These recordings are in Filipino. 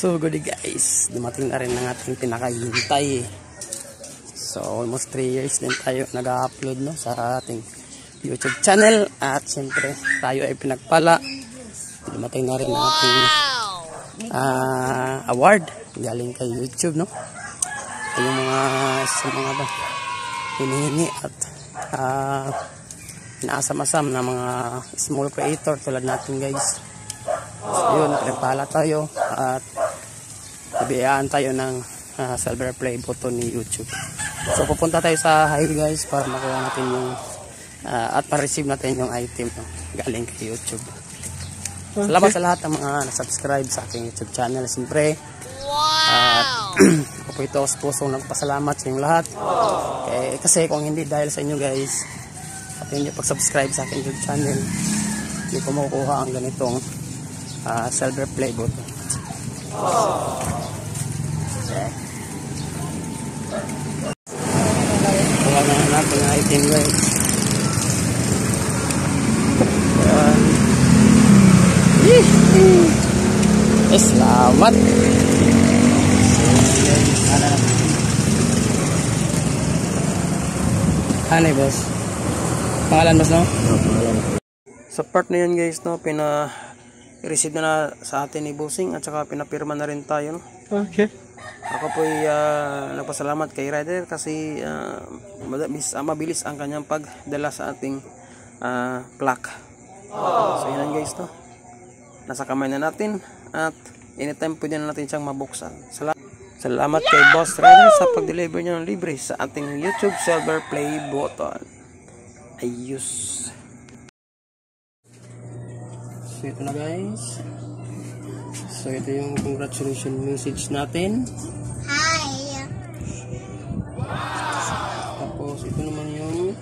So good guys, dumating na rin ang ating pinakahintay. So almost 3 years din tayo nag-upload no, sa ating YouTube channel. At siyempre tayo ay pinagpala. Dumating na rin ang ating award galing kay YouTube no. Ito yung mga sa mga ba hinihingi at inaasam-asam na mga small creator tulad natin guys. So yun, pinagpala tayo at nabiyaan tayo ng silver play button ni YouTube. So pupunta tayo sa high guys para makuha natin yung at ma-receive natin yung item no, galing kay YouTube. Salamat sa lahat ng mga na-subscribe sa aking YouTube channel. Siyempre at ako po ito sa pusong nagpasalamat sa inyong lahat. Kasi kung hindi dahil sa inyo guys at hindi pag-subscribe sa aking YouTube channel, hindi ko makukuha ang ganitong silver play button. Kuha na natin ang item guys. Salamat. Ano boss? Pangalan boss no? Sa part na yan guys no, receive na sa atin ni Bossing at saka pinapirma na rin tayo no? Okay. Ako po ay nagpasalamat kay Rider kasi mabilis ang kanyang pagdala sa ating plaque. So yan guys no, nasa kamay na natin at anytime pwede na natin siyang mabuksan. Salamat kay Boss Rider sa pag-deliver niya ng libre sa ating YouTube silver play button. Ayos. So ito na guys. So ito yung congratulations message natin. Hi. Tapos ito naman yung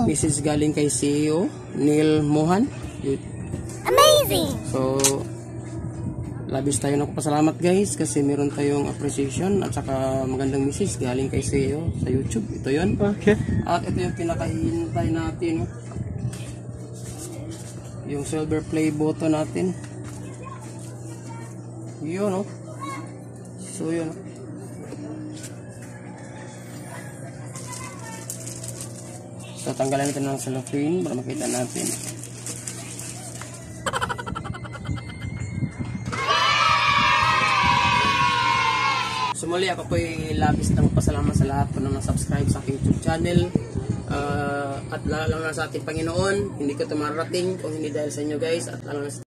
message galing kay CEO Neil Mohan. Amazing. So labis tayo nagpasalamat guys kasi meron tayong appreciation at saka magandang message galing kay CEO sa YouTube. Ito yun. Okay. At ito yung pinakahintay natin. Yung silver play button natin. Yun no. So yun. So tanggalan natin ng cellophane para makita natin. So muli ako po ay labis ng pasalamat sa lahat po na subscribe sa aking YouTube channel. At lalo na sa ating Panginoon, hindi ko ito mararating kung hindi dahil sa inyo guys. At lalo na sa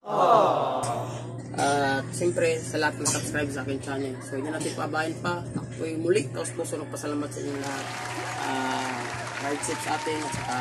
siyempre sa lahat na subscribe sa aking channel. So hindi natin paabahin pa. Ako po ay muli taos puso ng pasalamat sa inyong lahat. Ride safe sa atin at saka